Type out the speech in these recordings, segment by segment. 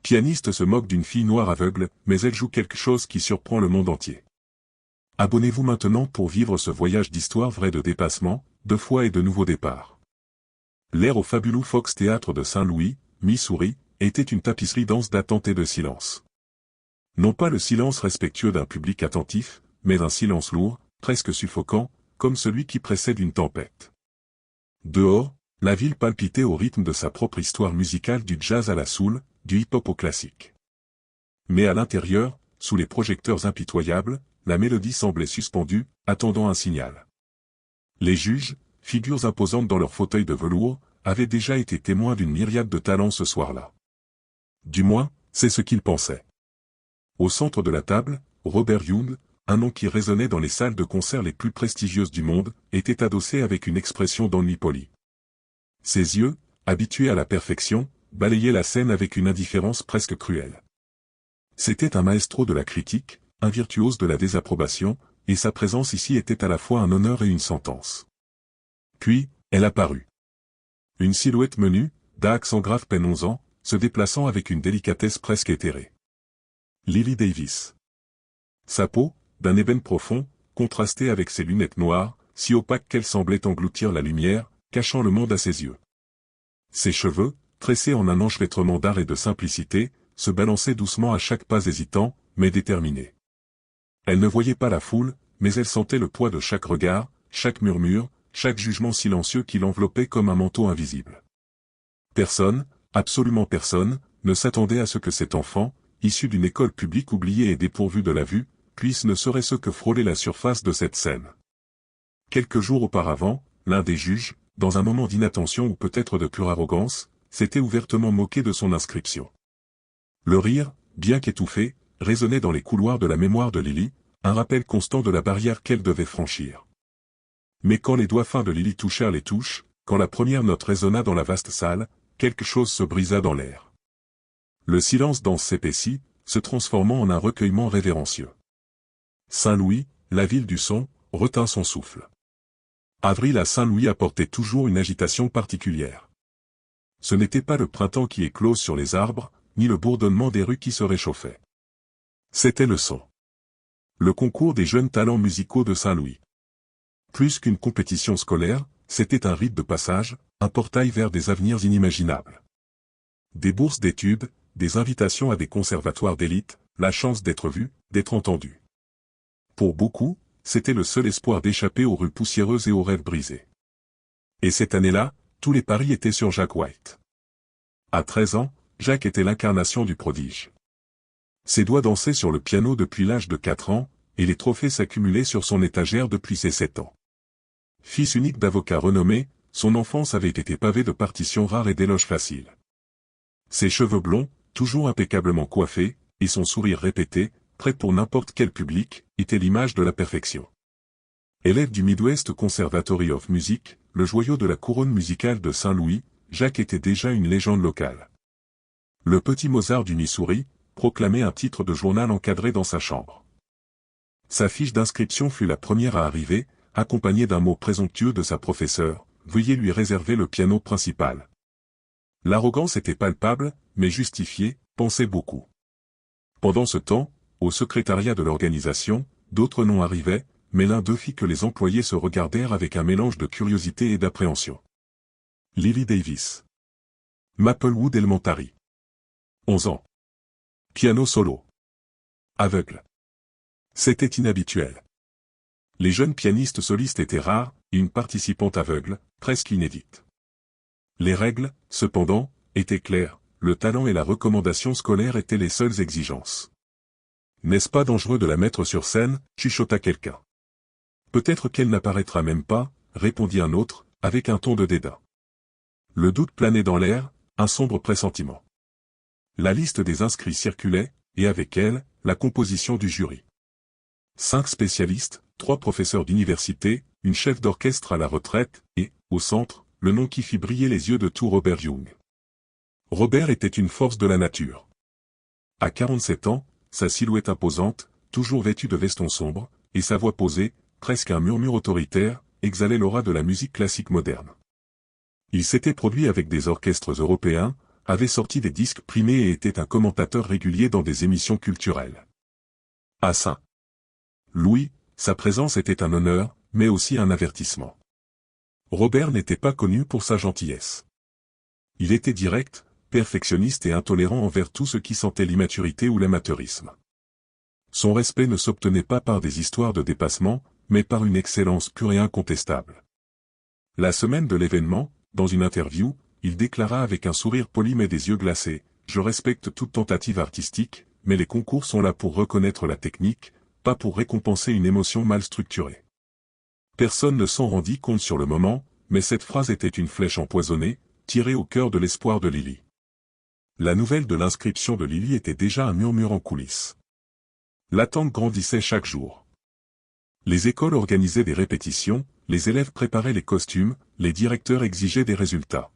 Pianiste se moque d'une fille noire aveugle, mais elle joue quelque chose qui surprend le monde entier. Abonnez-vous maintenant pour vivre ce voyage d'histoire vraie de dépassement, de foi et de nouveaux départs. L'air au fabuleux Fox Theatre de Saint-Louis, Missouri, était une tapisserie dense d'attente et de silence. Non pas le silence respectueux d'un public attentif, mais un silence lourd, presque suffocant, comme celui qui précède une tempête. Dehors, la ville palpitait au rythme de sa propre histoire musicale du jazz à la soul, du hip-hop au classique. Mais à l'intérieur, sous les projecteurs impitoyables, la mélodie semblait suspendue, attendant un signal. Les juges, figures imposantes dans leurs fauteuils de velours, avaient déjà été témoins d'une myriade de talents ce soir-là. Du moins, c'est ce qu'ils pensaient. Au centre de la table, Robert Young, un nom qui résonnait dans les salles de concert les plus prestigieuses du monde, était adossé avec une expression d'ennui poli. Ses yeux, habitués à la perfection, balayaient la scène avec une indifférence presque cruelle. C'était un maestro de la critique, un virtuose de la désapprobation, et sa présence ici était à la fois un honneur et une sentence. Puis, elle apparut. Une silhouette menue, d'accent grave peine 11 ans, se déplaçant avec une délicatesse presque éthérée. Lily Davis. Sa peau, d'un ébène profond, contrastait avec ses lunettes noires, si opaques qu'elles semblaient engloutir la lumière, cachant le monde à ses yeux. Ses cheveux, tressés en un enchevêtrement d'art et de simplicité, se balançaient doucement à chaque pas hésitant, mais déterminé. Elle ne voyait pas la foule, mais elle sentait le poids de chaque regard, chaque murmure, chaque jugement silencieux qui l'enveloppait comme un manteau invisible. Personne, absolument personne, ne s'attendait à ce que cet enfant, issu d'une école publique oubliée et dépourvue de la vue, puisse ne serait-ce que frôler la surface de cette scène. Quelques jours auparavant, l'un des juges, dans un moment d'inattention ou peut-être de pure arrogance, s'était ouvertement moqué de son inscription. Le rire, bien qu'étouffé, résonnait dans les couloirs de la mémoire de Lily, un rappel constant de la barrière qu'elle devait franchir. Mais quand les doigts fins de Lily touchèrent les touches, quand la première note résonna dans la vaste salle, quelque chose se brisa dans l'air. Le silence dense s'épaissit, se transformant en un recueillement révérencieux. Saint-Louis, la ville du son, retint son souffle. Avril à Saint-Louis apportait toujours une agitation particulière. Ce n'était pas le printemps qui éclose sur les arbres, ni le bourdonnement des rues qui se réchauffaient. C'était le son. Le concours des jeunes talents musicaux de Saint-Louis. Plus qu'une compétition scolaire, c'était un rite de passage, un portail vers des avenirs inimaginables. Des bourses d'études, des invitations à des conservatoires d'élite, la chance d'être vu, d'être entendu. Pour beaucoup, c'était le seul espoir d'échapper aux rues poussiéreuses et aux rêves brisés. Et cette année-là, tous les paris étaient sur Jack White. À 13 ans, Jack était l'incarnation du prodige. Ses doigts dansaient sur le piano depuis l'âge de 4 ans, et les trophées s'accumulaient sur son étagère depuis ses 7 ans. Fils unique d'avocat renommé, son enfance avait été pavée de partitions rares et d'éloges faciles. Ses cheveux blonds, toujours impeccablement coiffés, et son sourire répété, prêt pour n'importe quel public, étaient l'image de la perfection. Élève du Midwest Conservatory of Music, le joyau de la couronne musicale de Saint-Louis, Jack était déjà une légende locale. Le petit Mozart du Missouri, proclamait un titre de journal encadré dans sa chambre. Sa fiche d'inscription fut la première à arriver, accompagnée d'un mot présomptueux de sa professeure, « Veuillez lui réserver le piano principal ». L'arrogance était palpable, mais justifiée, pensaient beaucoup. Pendant ce temps, au secrétariat de l'organisation, d'autres noms arrivaient, mais l'un d'eux fit que les employés se regardèrent avec un mélange de curiosité et d'appréhension. Lily Davis. Maplewood Elementary. 11 ans. Piano solo. Aveugle. C'était inhabituel. Les jeunes pianistes solistes étaient rares, et une participante aveugle, presque inédite. Les règles, cependant, étaient claires, le talent et la recommandation scolaire étaient les seules exigences. N'est-ce pas dangereux de la mettre sur scène, chuchota quelqu'un. Peut-être qu'elle n'apparaîtra même pas, répondit un autre, avec un ton de dédain. Le doute planait dans l'air, un sombre pressentiment. La liste des inscrits circulait, et avec elle, la composition du jury. 5 spécialistes, 3 professeurs d'université, une chef d'orchestre à la retraite, et, au centre, le nom qui fit briller les yeux de tout Robert Young. Robert était une force de la nature. À 47 ans, sa silhouette imposante, toujours vêtue de veston sombre, et sa voix posée, presque un murmure autoritaire, exhalait l'aura de la musique classique moderne. Il s'était produit avec des orchestres européens, avait sorti des disques primés et était un commentateur régulier dans des émissions culturelles. À Saint-Louis, sa présence était un honneur, mais aussi un avertissement. Robert n'était pas connu pour sa gentillesse. Il était direct, perfectionniste et intolérant envers tout ce qui sentait l'immaturité ou l'amateurisme. Son respect ne s'obtenait pas par des histoires de dépassement, mais par une excellence pure et incontestable. La semaine de l'événement, dans une interview, il déclara avec un sourire poli mais des yeux glacés, « Je respecte toute tentative artistique, mais les concours sont là pour reconnaître la technique, pas pour récompenser une émotion mal structurée. » Personne ne s'en rendit compte sur le moment, mais cette phrase était une flèche empoisonnée, tirée au cœur de l'espoir de Lily. La nouvelle de l'inscription de Lily était déjà un murmure en coulisses. L'attente grandissait chaque jour. Les écoles organisaient des répétitions, les élèves préparaient les costumes, les directeurs exigeaient des résultats.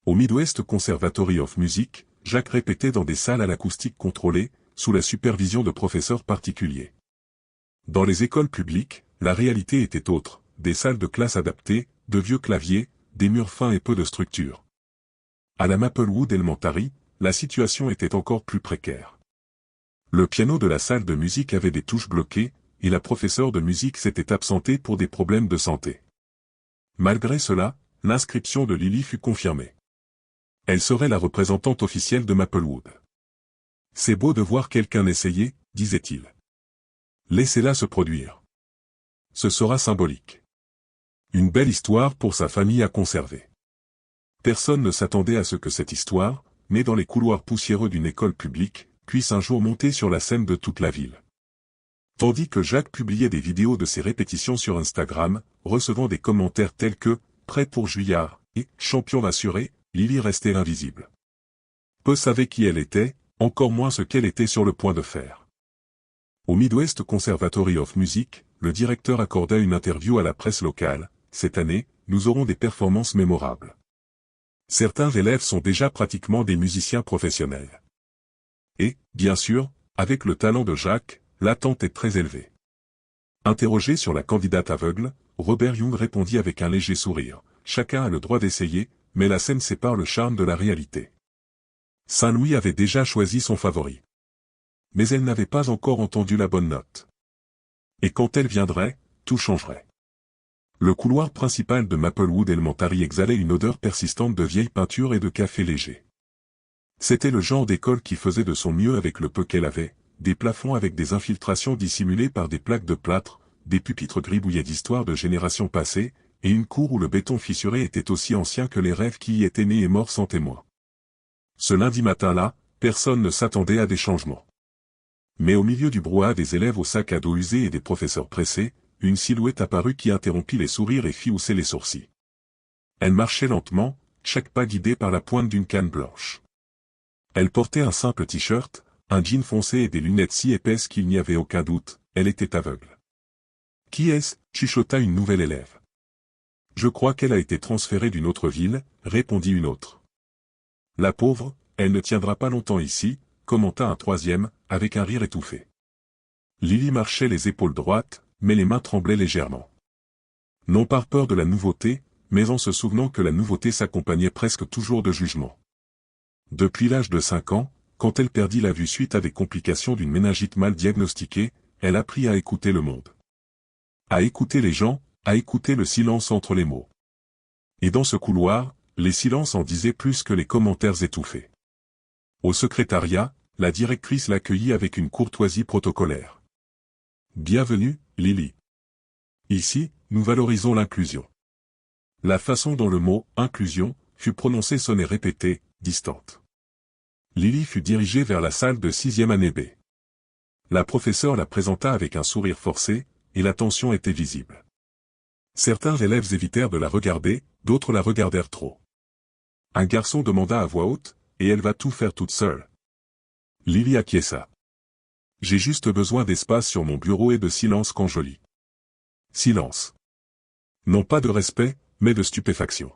Au Midwest Conservatory of Music, Jacques répétait dans des salles à l'acoustique contrôlée, sous la supervision de professeurs particuliers. Dans les écoles publiques, la réalité était autre, des salles de classe adaptées, de vieux claviers, des murs fins et peu de structure. À la Maplewood Elementary, la situation était encore plus précaire. Le piano de la salle de musique avait des touches bloquées, et la professeure de musique s'était absentée pour des problèmes de santé. Malgré cela, l'inscription de Lily fut confirmée. Elle serait la représentante officielle de Maplewood. « C'est beau de voir quelqu'un essayer, disait-il. Laissez-la se produire. Ce sera symbolique. Une belle histoire pour sa famille à conserver. » Personne ne s'attendait à ce que cette histoire, née dans les couloirs poussiéreux d'une école publique, puisse un jour monter sur la scène de toute la ville. Tandis que Jacques publiait des vidéos de ses répétitions sur Instagram, recevant des commentaires tels que « Prêt pour Juillard » et « Champion assuré », Lily restait invisible. Peu savaient qui elle était, encore moins ce qu'elle était sur le point de faire. Au Midwest Conservatory of Music, le directeur accorda une interview à la presse locale. « Cette année, nous aurons des performances mémorables. Certains élèves sont déjà pratiquement des musiciens professionnels. Et, bien sûr, avec le talent de Jacques, l'attente est très élevée. » Interrogé sur la candidate aveugle, Robert Young répondit avec un léger sourire. « Chacun a le droit d'essayer, mais la scène sépare le charme de la réalité. » Saint-Louis avait déjà choisi son favori. Mais elle n'avait pas encore entendu la bonne note. Et quand elle viendrait, tout changerait. Le couloir principal de Maplewood Elementary exhalait une odeur persistante de vieille peinture et de café léger. C'était le genre d'école qui faisait de son mieux avec le peu qu'elle avait, des plafonds avec des infiltrations dissimulées par des plaques de plâtre, des pupitres gribouillés d'histoires de générations passées, et une cour où le béton fissuré était aussi ancien que les rêves qui y étaient nés et morts sans témoin. Ce lundi matin-là, personne ne s'attendait à des changements. Mais au milieu du brouhaha des élèves au sac à dos usé et des professeurs pressés, une silhouette apparut qui interrompit les sourires et fit hausser les sourcils. Elle marchait lentement, chaque pas guidé par la pointe d'une canne blanche. Elle portait un simple t-shirt, un jean foncé et des lunettes si épaisses qu'il n'y avait aucun doute, elle était aveugle. « Qui est-ce » chuchota une nouvelle élève. « Je crois qu'elle a été transférée d'une autre ville » répondit une autre. « La pauvre, elle ne tiendra pas longtemps ici » commenta un troisième, avec un rire étouffé. Lily marchait les épaules droites, mais les mains tremblaient légèrement. Non par peur de la nouveauté, mais en se souvenant que la nouveauté s'accompagnait presque toujours de jugement. Depuis l'âge de 5 ans, quand elle perdit la vue suite à des complications d'une méningite mal diagnostiquée, elle apprit à écouter le monde. À écouter les gens, à écouter le silence entre les mots. Et dans ce couloir, les silences en disaient plus que les commentaires étouffés. Au secrétariat, la directrice l'accueillit avec une courtoisie protocolaire. « Bienvenue, Lily. Ici, nous valorisons l'inclusion. » La façon dont le mot « inclusion » fut prononcé sonnait répétée, distante. Lily fut dirigée vers la salle de 6e année B. La professeure la présenta avec un sourire forcé, et la tension était visible. Certains élèves évitèrent de la regarder, d'autres la regardèrent trop. Un garçon demanda à voix haute, « Et elle va tout faire toute seule ?» Lily acquiesça. « J'ai juste besoin d'espace sur mon bureau et de silence quand je lis. » Silence. Non pas de respect, mais de stupéfaction.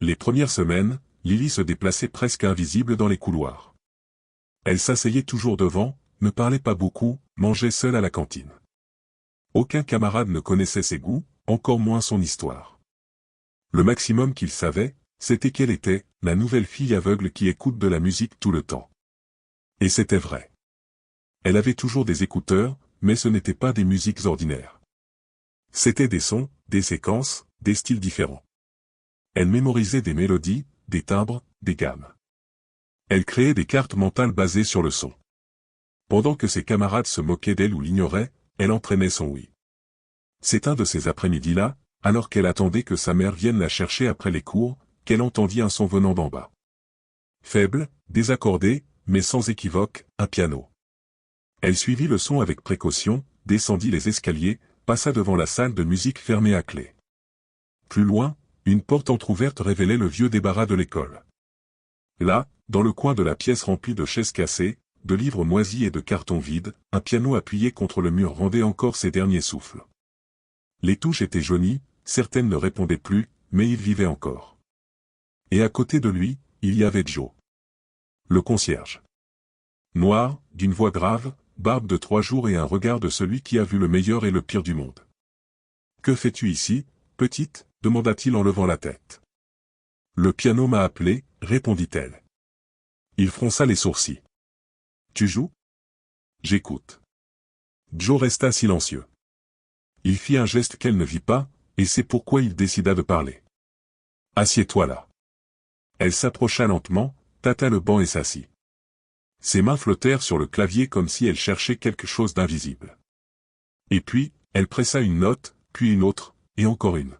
Les premières semaines, Lily se déplaçait presque invisible dans les couloirs. Elle s'asseyait toujours devant, ne parlait pas beaucoup, mangeait seule à la cantine. Aucun camarade ne connaissait ses goûts, encore moins son histoire. Le maximum qu'il savait, c'était qu'elle était la nouvelle fille aveugle qui écoute de la musique tout le temps. Et c'était vrai. Elle avait toujours des écouteurs, mais ce n'étaient pas des musiques ordinaires. C'étaient des sons, des séquences, des styles différents. Elle mémorisait des mélodies, des timbres, des gammes. Elle créait des cartes mentales basées sur le son. Pendant que ses camarades se moquaient d'elle ou l'ignoraient, elle entraînait son oui. C'est un de ces après-midi-là, alors qu'elle attendait que sa mère vienne la chercher après les cours, qu'elle entendit un son venant d'en bas. Faible, désaccordé, mais sans équivoque, un piano. Elle suivit le son avec précaution, descendit les escaliers, passa devant la salle de musique fermée à clé. Plus loin, une porte entr'ouverte révélait le vieux débarras de l'école. Là, dans le coin de la pièce remplie de chaises cassées, de livres moisis et de cartons vides, un piano appuyé contre le mur rendait encore ses derniers souffles. Les touches étaient jaunies, certaines ne répondaient plus, mais il vivait encore. Et à côté de lui, il y avait Joe. Le concierge. Noir, d'une voix grave, barbe de 3 jours et un regard de celui qui a vu le meilleur et le pire du monde. « Que fais-tu ici, petite ?» demanda-t-il en levant la tête. « Le piano m'a appelé, répondit-elle. Il fronça les sourcils. « Tu joues ?»« J'écoute. » Joe resta silencieux. Il fit un geste qu'elle ne vit pas, et c'est pourquoi il décida de parler. « Assieds-toi là. » Elle s'approcha lentement, tâta le banc et s'assit. Ses mains flottèrent sur le clavier comme si elle cherchait quelque chose d'invisible. Et puis, elle pressa une note, puis une autre, et encore une.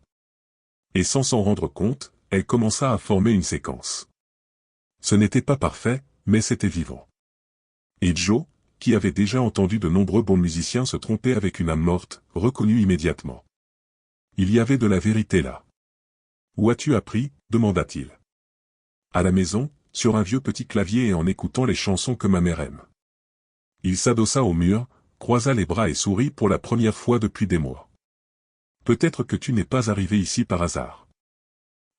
Et sans s'en rendre compte, elle commença à former une séquence. Ce n'était pas parfait, mais c'était vivant. Et Joe, qui avait déjà entendu de nombreux bons musiciens se tromper avec une âme morte, reconnut immédiatement. Il y avait de la vérité là. « Où as-tu appris ?» demanda-t-il. « À la maison, sur un vieux petit clavier et en écoutant les chansons que ma mère aime. » Il s'adossa au mur, croisa les bras et sourit pour la première fois depuis des mois. « Peut-être que tu n'es pas arrivé ici par hasard. »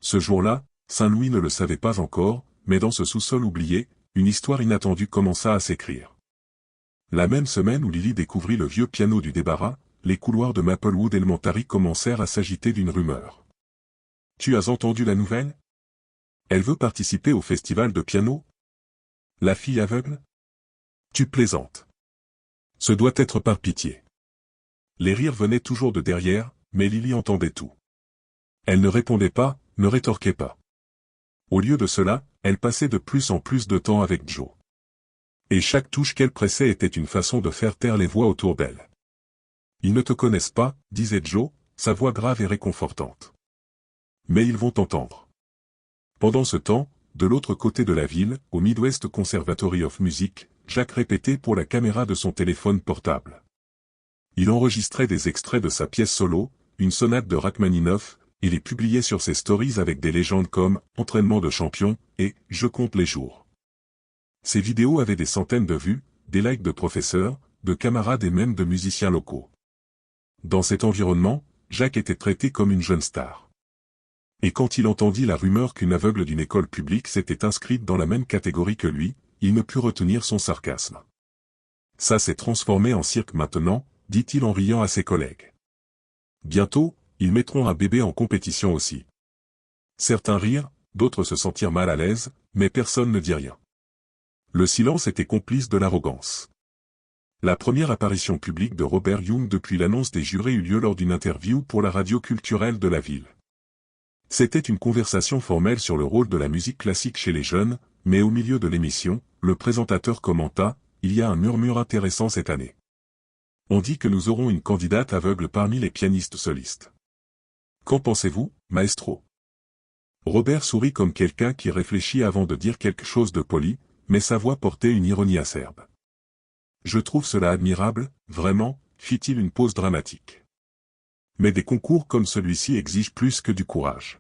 Ce jour-là, Saint-Louis ne le savait pas encore, mais dans ce sous-sol oublié, une histoire inattendue commença à s'écrire. La même semaine où Lily découvrit le vieux piano du débarras, les couloirs de Maplewood Elementary commencèrent à s'agiter d'une rumeur. « Tu as entendu la nouvelle ? Elle veut participer au festival de piano ? La fille aveugle ? Tu plaisantes. Ce doit être par pitié. » Les rires venaient toujours de derrière, mais Lily entendait tout. Elle ne répondait pas, ne rétorquait pas. Au lieu de cela, elle passait de plus en plus de temps avec Joe. Et chaque touche qu'elle pressait était une façon de faire taire les voix autour d'elle. « Ils ne te connaissent pas, » disait Joe, sa voix grave et réconfortante. « Mais ils vont t'entendre. » Pendant ce temps, de l'autre côté de la ville, au Midwest Conservatory of Music, Jacques répétait pour la caméra de son téléphone portable. Il enregistrait des extraits de sa pièce solo, une sonate de Rachmaninoff, et les publiait sur ses stories avec des légendes comme « Entraînement de champion » et « Je compte les jours ». Ces vidéos avaient des centaines de vues, des likes de professeurs, de camarades et même de musiciens locaux. Dans cet environnement, Jacques était traité comme une jeune star. Et quand il entendit la rumeur qu'une aveugle d'une école publique s'était inscrite dans la même catégorie que lui, il ne put retenir son sarcasme. « Ça s'est transformé en cirque maintenant », dit-il en riant à ses collègues. Bientôt, ils mettront un bébé en compétition aussi. Certains rirent, d'autres se sentirent mal à l'aise, mais personne ne dit rien. Le silence était complice de l'arrogance. La première apparition publique de Robert Young depuis l'annonce des jurés eut lieu lors d'une interview pour la radio culturelle de la ville. C'était une conversation formelle sur le rôle de la musique classique chez les jeunes, mais au milieu de l'émission, le présentateur commenta « Il y a un murmure intéressant cette année. On dit que nous aurons une candidate aveugle parmi les pianistes solistes. Qu'en pensez-vous, maestro ?» Robert sourit comme quelqu'un qui réfléchit avant de dire quelque chose de poli, mais sa voix portait une ironie acerbe. « Je trouve cela admirable, vraiment, » fit-il une pause dramatique. Mais des concours comme celui-ci exigent plus que du courage.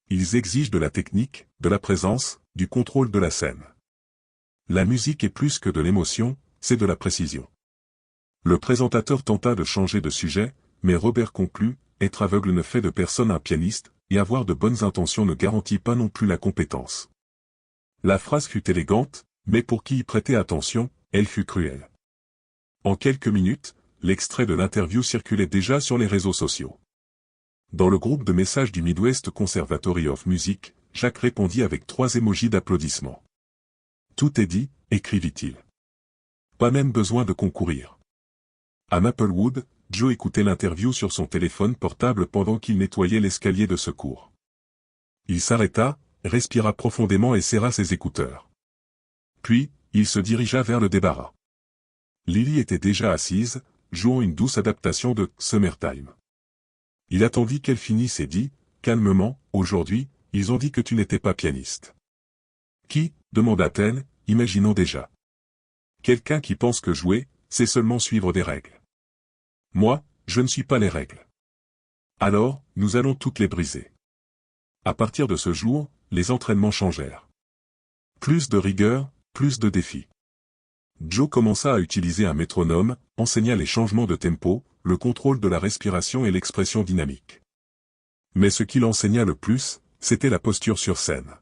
Ils exigent de la technique, de la présence, du contrôle de la scène. La musique est plus que de l'émotion, c'est de la précision. Le présentateur tenta de changer de sujet, mais Robert conclut, être aveugle ne fait de personne un pianiste, et avoir de bonnes intentions ne garantit pas non plus la compétence. La phrase fut élégante, mais pour qui y prêtait attention, elle fut cruelle. En quelques minutes, l'extrait de l'interview circulait déjà sur les réseaux sociaux. Dans le groupe de messages du Midwest Conservatory of Music, Jacques répondit avec 3 émojis d'applaudissements. Tout est dit, écrivit-il. Pas même besoin de concourir. À Maplewood, Joe écoutait l'interview sur son téléphone portable pendant qu'il nettoyait l'escalier de secours. Il s'arrêta, respira profondément et serra ses écouteurs. Puis, il se dirigea vers le débarras. Lily était déjà assise, jouant une douce adaptation de « Summertime ». Il attendit qu'elle finisse et dit, calmement, « Aujourd'hui, ils ont dit que tu n'étais pas pianiste. » « Qui ?» demanda-t-elle, imaginant déjà. « Quelqu'un qui pense que jouer, c'est seulement suivre des règles. Moi, je ne suis pas les règles. Alors, nous allons toutes les briser. » À partir de ce jour, les entraînements changèrent. Plus de rigueur, plus de défis. Joe commença à utiliser un métronome, enseigna les changements de tempo, le contrôle de la respiration et l'expression dynamique. Mais ce qu'il enseigna le plus, c'était la posture sur scène.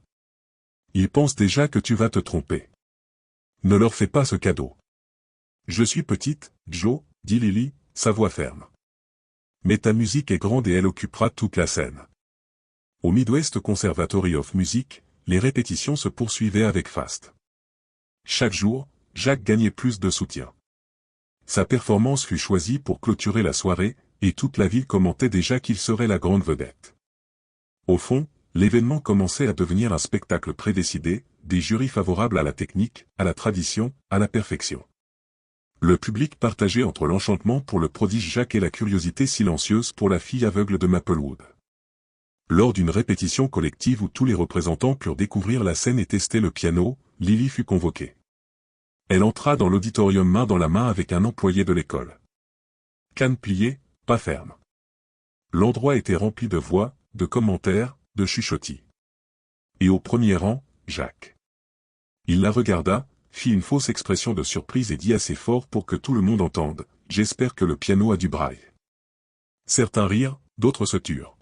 Ils pensent déjà que tu vas te tromper. Ne leur fais pas ce cadeau. Je suis petite, Joe, dit Lily, sa voix ferme. Mais ta musique est grande et elle occupera toute la scène. Au Midwest Conservatory of Music, les répétitions se poursuivaient avec faste. Chaque jour, Jacques gagnait plus de soutien. Sa performance fut choisie pour clôturer la soirée, et toute la ville commentait déjà qu'il serait la grande vedette. Au fond, l'événement commençait à devenir un spectacle prédécidé, des jurys favorables à la technique, à la tradition, à la perfection. Le public partagé entre l'enchantement pour le prodige Jacques et la curiosité silencieuse pour la fille aveugle de Maplewood. Lors d'une répétition collective où tous les représentants purent découvrir la scène et tester le piano, Lily fut convoquée. Elle entra dans l'auditorium main dans la main avec un employé de l'école. Canne pliée, pas ferme. L'endroit était rempli de voix, de commentaires, de chuchotis. Et au premier rang, Jacques. Il la regarda, fit une fausse expression de surprise et dit assez fort pour que tout le monde entende, « J'espère que le piano a du braille. » Certains rirent, d'autres se turent.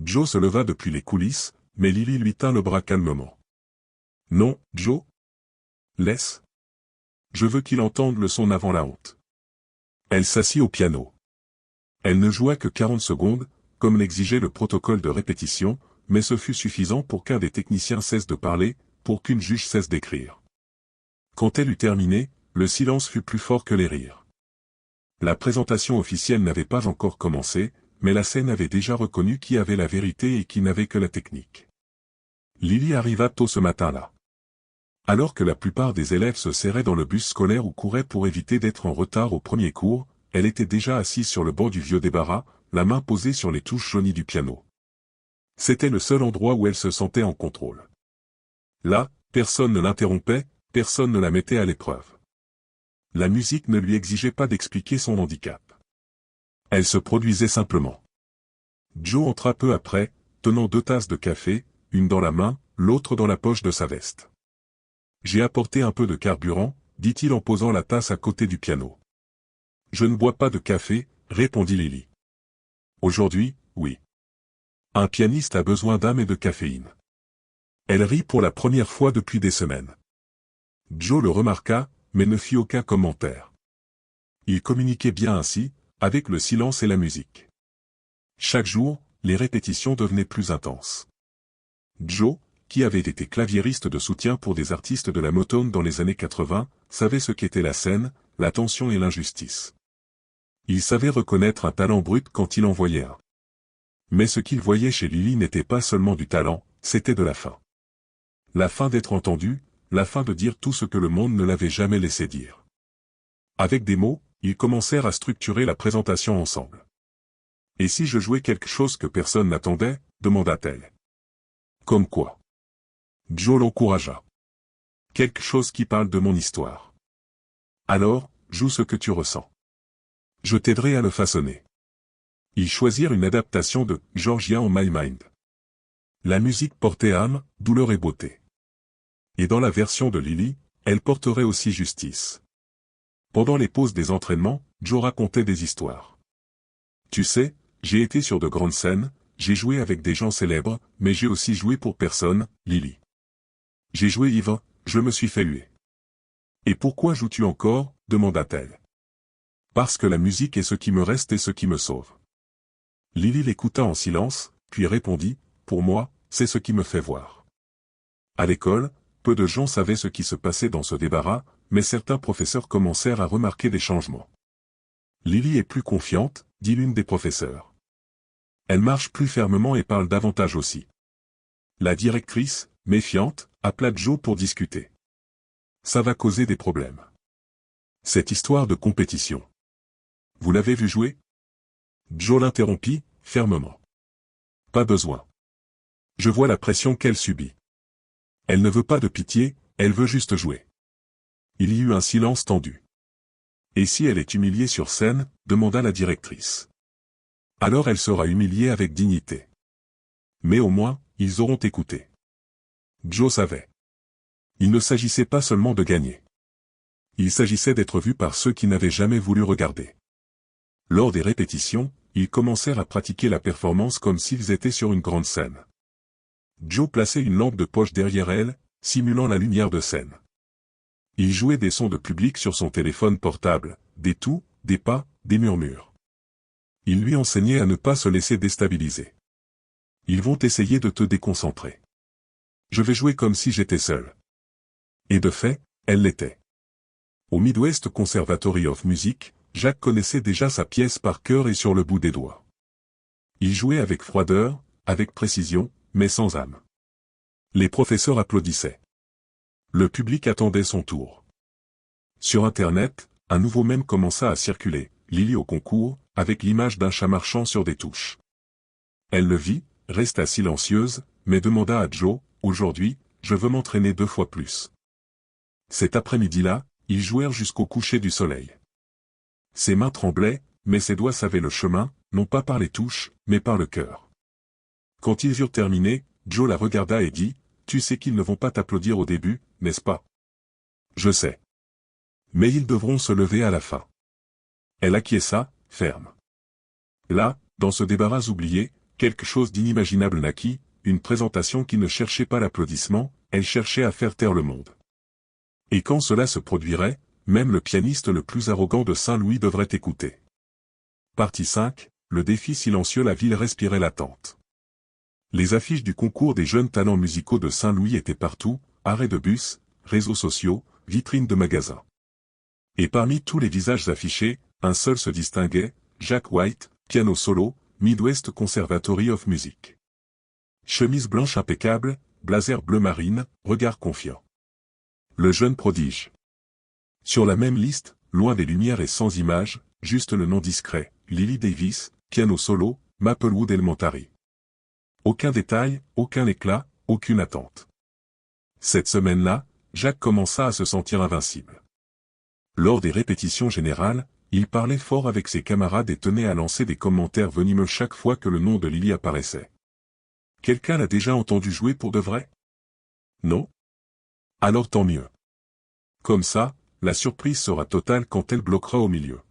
Joe se leva depuis les coulisses, mais Lily lui tint le bras calmement. « Non, Joe. Laisse. Je veux qu'il entende le son avant la honte. » Elle s'assit au piano. Elle ne joua que 40 secondes, comme l'exigeait le protocole de répétition, mais ce fut suffisant pour qu'un des techniciens cesse de parler, pour qu'une juge cesse d'écrire. Quand elle eut terminé, le silence fut plus fort que les rires. La présentation officielle n'avait pas encore commencé, mais la scène avait déjà reconnu qui avait la vérité et qui n'avait que la technique. Lily arriva tôt ce matin-là. Alors que la plupart des élèves se serraient dans le bus scolaire ou couraient pour éviter d'être en retard au premier cours, elle était déjà assise sur le banc du vieux débarras, la main posée sur les touches jaunies du piano. C'était le seul endroit où elle se sentait en contrôle. Là, personne ne l'interrompait, personne ne la mettait à l'épreuve. La musique ne lui exigeait pas d'expliquer son handicap. Elle se produisait simplement. Joe entra peu après, tenant 2 tasses de café, une dans la main, l'autre dans la poche de sa veste. « J'ai apporté un peu de carburant, » dit-il en posant la tasse à côté du piano. « Je ne bois pas de café, » répondit Lily. « Aujourd'hui, oui. Un pianiste a besoin d'âme et de caféine. » Elle rit pour la première fois depuis des semaines. Joe le remarqua, mais ne fit aucun commentaire. Il communiquait bien ainsi, avec le silence et la musique. Chaque jour, les répétitions devenaient plus intenses. Joe, qui avait été claviériste de soutien pour des artistes de la Motown dans les années 80, savait ce qu'était la scène, la tension et l'injustice. Il savait reconnaître un talent brut quand il en voyait un. Mais ce qu'il voyait chez Lily n'était pas seulement du talent, c'était de la faim. La faim d'être entendu, la faim de dire tout ce que le monde ne l'avait jamais laissé dire. Avec des mots, ils commencèrent à structurer la présentation ensemble. « Et si je jouais quelque chose que personne n'attendait ?» demanda-t-elle. « Comme quoi ?» Joe l'encouragea. « Quelque chose qui parle de mon histoire. »« Alors, joue ce que tu ressens. Je t'aiderai à le façonner. » Ils choisirent une adaptation de « Georgia on My Mind ». La musique portait âme, douleur et beauté. Et dans la version de Lily, elle porterait aussi justice. Pendant les pauses des entraînements, Joe racontait des histoires. « Tu sais, j'ai été sur de grandes scènes, j'ai joué avec des gens célèbres, mais j'ai aussi joué pour personne, Lily. J'ai joué ivre, je me suis fait huer. »« Et pourquoi joues-tu encore ?» demanda-t-elle. « Parce que la musique est ce qui me reste et ce qui me sauve. » Lily l'écouta en silence, puis répondit, « Pour moi, c'est ce qui me fait voir. À l'école, peu de gens savaient ce qui se passait dans ce débarras, mais certains professeurs commencèrent à remarquer des changements. Lily est plus confiante, dit l'une des professeurs. Elle marche plus fermement et parle davantage aussi. La directrice, méfiante, appela Joe pour discuter. Ça va causer des problèmes. Cette histoire de compétition. Vous l'avez vu jouer? Joe l'interrompit, fermement. Pas besoin. Je vois la pression qu'elle subit. Elle ne veut pas de pitié, elle veut juste jouer. Il y eut un silence tendu. Et si elle est humiliée sur scène, demanda la directrice. Alors elle sera humiliée avec dignité. Mais au moins, ils auront écouté. Joe savait. Il ne s'agissait pas seulement de gagner. Il s'agissait d'être vu par ceux qui n'avaient jamais voulu regarder. Lors des répétitions, ils commencèrent à pratiquer la performance comme s'ils étaient sur une grande scène. Joe plaçait une lampe de poche derrière elle, simulant la lumière de scène. Il jouait des sons de public sur son téléphone portable, des toux, des pas, des murmures. Il lui enseignait à ne pas se laisser déstabiliser. Ils vont essayer de te déconcentrer. Je vais jouer comme si j'étais seul. Et de fait, elle l'était. Au Midwest Conservatory of Music, Jack connaissait déjà sa pièce par cœur et sur le bout des doigts. Il jouait avec froideur, avec précision, mais sans âme. Les professeurs applaudissaient. Le public attendait son tour. Sur Internet, un nouveau mème commença à circuler, Lily au concours, avec l'image d'un chat marchant sur des touches. Elle le vit, resta silencieuse, mais demanda à Joe, « Aujourd'hui, je veux m'entraîner 2 fois plus. » Cet après-midi-là, ils jouèrent jusqu'au coucher du soleil. Ses mains tremblaient, mais ses doigts savaient le chemin, non pas par les touches, mais par le cœur. Quand ils eurent terminé, Joe la regarda et dit, « Tu sais qu'ils ne vont pas t'applaudir au début, n'est-ce pas? » « Je sais. Mais ils devront se lever à la fin. » Elle acquiesça, ferme. Là, dans ce débarras oublié, quelque chose d'inimaginable naquit, une présentation qui ne cherchait pas l'applaudissement, elle cherchait à faire taire le monde. Et quand cela se produirait, même le pianiste le plus arrogant de Saint-Louis devrait écouter. Partie 5, le défi silencieux. La ville respirait l'attente. Les affiches du concours des jeunes talents musicaux de Saint-Louis étaient partout, arrêts de bus, réseaux sociaux, vitrines de magasins. Et parmi tous les visages affichés, un seul se distinguait, Jack White, piano solo, Midwest Conservatory of Music. Chemise blanche impeccable, blazer bleu marine, regard confiant. Le jeune prodige. Sur la même liste, loin des lumières et sans images, juste le nom discret, Lily Davis, piano solo, Maplewood Elementary. Aucun détail, aucun éclat, aucune attente. Cette semaine-là, Jack commença à se sentir invincible. Lors des répétitions générales, il parlait fort avec ses camarades et tenait à lancer des commentaires venimeux chaque fois que le nom de Lily apparaissait. Quelqu'un l'a déjà entendu jouer pour de vrai? Non? Alors tant mieux. Comme ça, la surprise sera totale quand elle bloquera au milieu.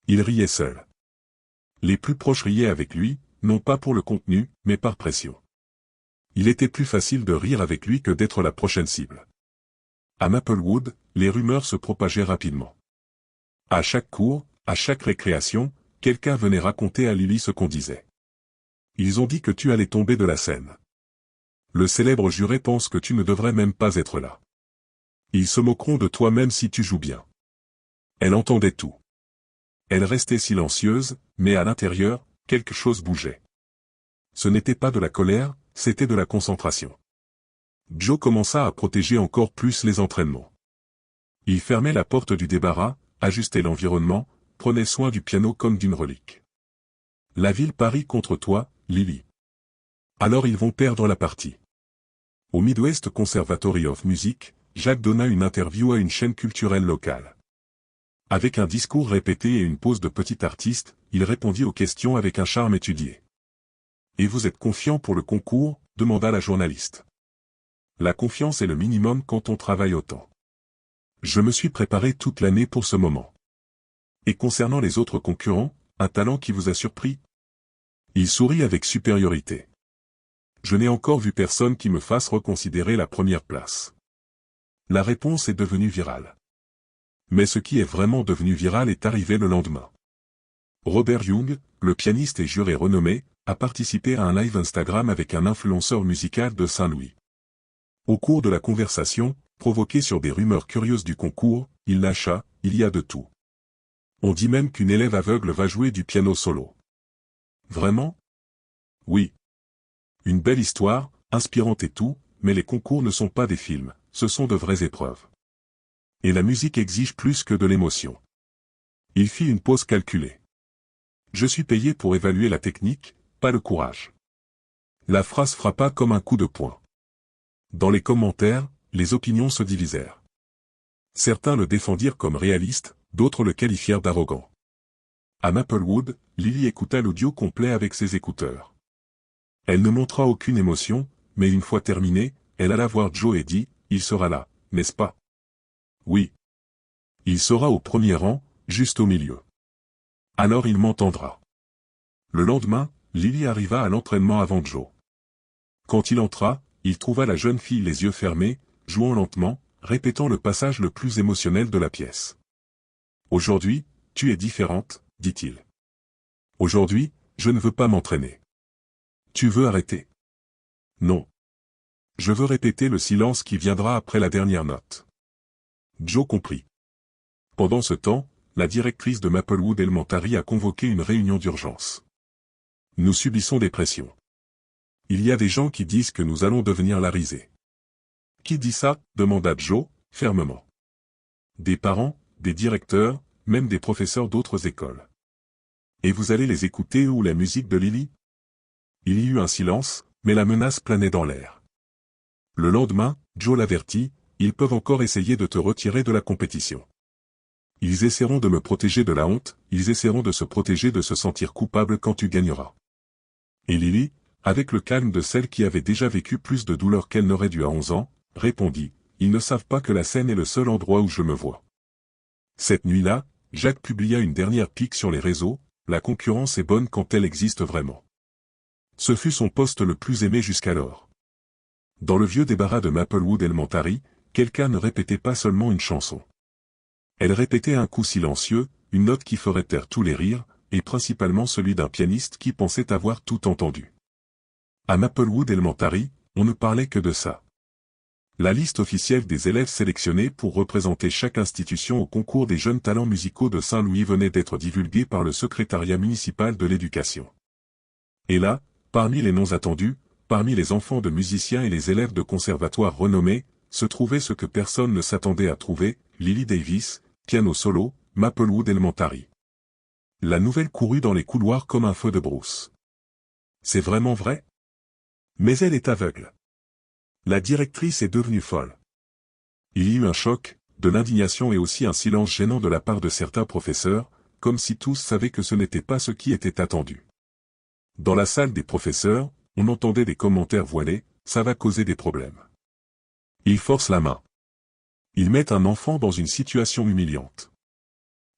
Il riait seul. Les plus proches riaient avec lui, non pas pour le contenu, mais par pression. Il était plus facile de rire avec lui que d'être la prochaine cible. À Maplewood, les rumeurs se propageaient rapidement. À chaque cours, à chaque récréation, quelqu'un venait raconter à Lily ce qu'on disait. Ils ont dit que tu allais tomber de la scène. Le célèbre juré pense que tu ne devrais même pas être là. Ils se moqueront de toi même si tu joues bien. Elle entendait tout. Elle restait silencieuse, mais à l'intérieur, quelque chose bougeait. Ce n'était pas de la colère, c'était de la concentration. Joe commença à protéger encore plus les entraînements. Il fermait la porte du débarras, ajustait l'environnement, prenait soin du piano comme d'une relique. La ville parie contre toi, Lily. Alors ils vont perdre la partie. Au Midwest Conservatory of Music, Jack donna une interview à une chaîne culturelle locale. Avec un discours répété et une pose de petit artiste, il répondit aux questions avec un charme étudié. « Et vous êtes confiant pour le concours ?» demanda la journaliste. La confiance est le minimum quand on travaille autant. Je me suis préparé toute l'année pour ce moment. Et concernant les autres concurrents, un talent qui vous a surpris? Il sourit avec supériorité. Je n'ai encore vu personne qui me fasse reconsidérer la première place. La réponse est devenue virale. Mais ce qui est vraiment devenu viral est arrivé le lendemain. Robert Young, le pianiste et juré renommé, a participé à un live Instagram avec un influenceur musical de Saint-Louis. Au cours de la conversation, provoquée sur des rumeurs curieuses du concours, il lâcha « il y a de tout ». On dit même qu'une élève aveugle va jouer du piano solo. Vraiment? Oui. Une belle histoire, inspirante et tout, mais les concours ne sont pas des films, ce sont de vraies épreuves. Et la musique exige plus que de l'émotion. Il fit une pause calculée. Je suis payé pour évaluer la technique, pas le courage. La phrase frappa comme un coup de poing. Dans les commentaires, les opinions se divisèrent. Certains le défendirent comme réaliste, d'autres le qualifièrent d'arrogant. À Maplewood, Lily écouta l'audio complet avec ses écouteurs. Elle ne montra aucune émotion, mais une fois terminée, elle alla voir Joe et dit « Il sera là, n'est-ce pas ?» « Oui. »« Il sera au premier rang, juste au milieu. »« Alors il m'entendra. » Le lendemain, Lily arriva à l'entraînement avant Joe. Quand il entra, il trouva la jeune fille les yeux fermés, jouant lentement, répétant le passage le plus émotionnel de la pièce. « Aujourd'hui, tu es différente, dit-il. Aujourd'hui, je ne veux pas m'entraîner. Tu veux arrêter? Non. Je veux répéter le silence qui viendra après la dernière note. Joe comprit. Pendant ce temps, la directrice de Maplewood Elementary a convoqué une réunion d'urgence. Nous subissons des pressions. Il y a des gens qui disent que nous allons devenir la risée. Qui dit ça? Demanda Joe, fermement. Des parents, des directeurs, même des professeurs d'autres écoles. Et vous allez les écouter ou la musique de Lily? Il y eut un silence, mais la menace planait dans l'air. Le lendemain, Joe l'avertit, ils peuvent encore essayer de te retirer de la compétition. Ils essaieront de me protéger de la honte, ils essaieront de se protéger de se sentir coupable quand tu gagneras. Et Lily, avec le calme de celle qui avait déjà vécu plus de douleur qu'elle n'aurait dû à 11 ans, répondit, ils ne savent pas que la scène est le seul endroit où je me vois. Cette nuit-là, Jacques publia une dernière pique sur les réseaux, la concurrence est bonne quand elle existe vraiment. Ce fut son post le plus aimé jusqu'alors. Dans le vieux débarras de Maplewood Elementary, quelqu'un ne répétait pas seulement une chanson. Elle répétait un coup silencieux, une note qui ferait taire tous les rires, et principalement celui d'un pianiste qui pensait avoir tout entendu. À Maplewood Elementary, on ne parlait que de ça. La liste officielle des élèves sélectionnés pour représenter chaque institution au concours des jeunes talents musicaux de Saint-Louis venait d'être divulguée par le secrétariat municipal de l'éducation. Et là, parmi les noms attendus, parmi les enfants de musiciens et les élèves de conservatoires renommés, se trouvait ce que personne ne s'attendait à trouver, Lily Davis, piano solo, Maplewood Elementary. La nouvelle courut dans les couloirs comme un feu de brousse. C'est vraiment vrai? Mais elle est aveugle. La directrice est devenue folle. Il y eut un choc, de l'indignation et aussi un silence gênant de la part de certains professeurs, comme si tous savaient que ce n'était pas ce qui était attendu. Dans la salle des professeurs, on entendait des commentaires voilés, ça va causer des problèmes. Ils forcent la main. Ils mettent un enfant dans une situation humiliante.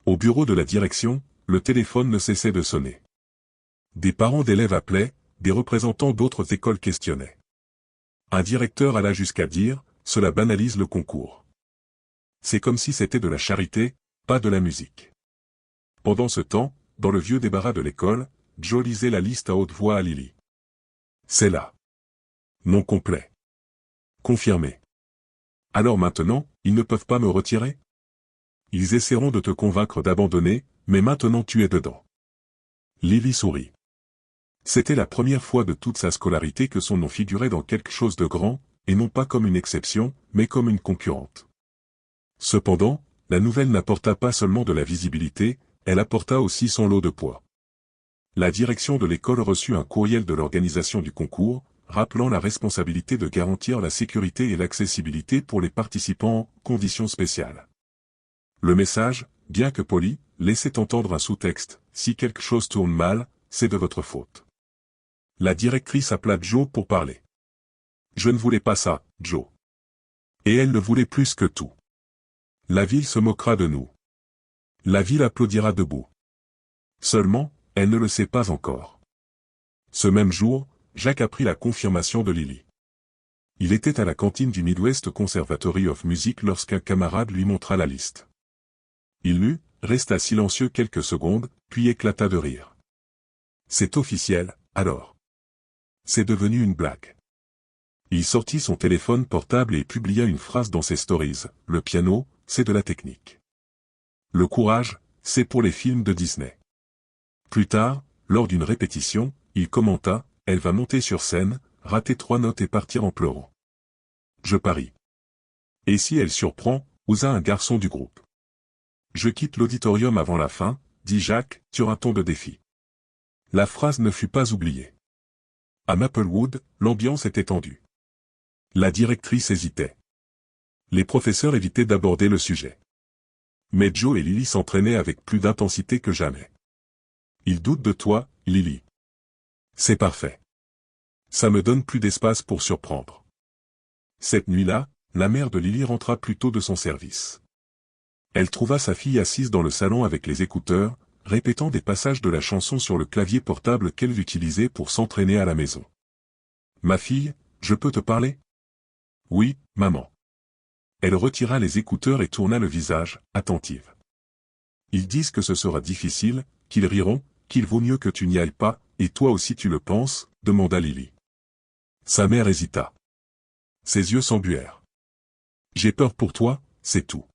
Au bureau de la direction, le téléphone ne cessait de sonner. Des parents d'élèves appelaient, des représentants d'autres écoles questionnaient. Un directeur alla jusqu'à dire, cela banalise le concours. C'est comme si c'était de la charité, pas de la musique. Pendant ce temps, dans le vieux débarras de l'école, Joe lisait la liste à haute voix à Lily. C'est là. Nom complet. Confirmé. Alors maintenant, ils ne peuvent pas me retirer? Ils essaieront de te convaincre d'abandonner, mais maintenant tu es dedans. Lily sourit. C'était la première fois de toute sa scolarité que son nom figurait dans quelque chose de grand, et non pas comme une exception, mais comme une concurrente. Cependant, la nouvelle n'apporta pas seulement de la visibilité, elle apporta aussi son lot de poids. La direction de l'école reçut un courriel de l'organisation du concours, rappelant la responsabilité de garantir la sécurité et l'accessibilité pour les participants en conditions spéciales. Le message, bien que poli, laissait entendre un sous-texte, si quelque chose tourne mal, c'est de votre faute. La directrice appela Joe pour parler. Je ne voulais pas ça, Joe. Et elle le voulait plus que tout. La ville se moquera de nous. La ville applaudira debout. Seulement, elle ne le sait pas encore. Ce même jour, Jacques apprit la confirmation de Lily. Il était à la cantine du Midwest Conservatory of Music lorsqu'un camarade lui montra la liste. Il lut, resta silencieux quelques secondes, puis éclata de rire. C'est officiel, alors. C'est devenu une blague. Il sortit son téléphone portable et publia une phrase dans ses stories. Le piano, c'est de la technique. Le courage, c'est pour les films de Disney. Plus tard, lors d'une répétition, il commenta, elle va monter sur scène, rater 3 notes et partir en pleurant. Je parie. Et si elle surprend, osa un garçon du groupe. Je quitte l'auditorium avant la fin, dit Jacques, sur un ton de défi. La phrase ne fut pas oubliée. À Maplewood, l'ambiance était tendue. La directrice hésitait. Les professeurs évitaient d'aborder le sujet. Mais Joe et Lily s'entraînaient avec plus d'intensité que jamais. Ils doutent de toi, Lily. C'est parfait. Ça me donne plus d'espace pour surprendre. Cette nuit-là, la mère de Lily rentra plus tôt de son service. Elle trouva sa fille assise dans le salon avec les écouteurs, répétant des passages de la chanson sur le clavier portable qu'elle utilisait pour s'entraîner à la maison. « Ma fille, je peux te parler ?»« Oui, maman. » Elle retira les écouteurs et tourna le visage, attentive. « Ils disent que ce sera difficile, qu'ils riront, qu'il vaut mieux que tu n'y ailles pas, et toi aussi tu le penses ?» demanda Lily. Sa mère hésita. Ses yeux s'embuèrent. « J'ai peur pour toi, c'est tout.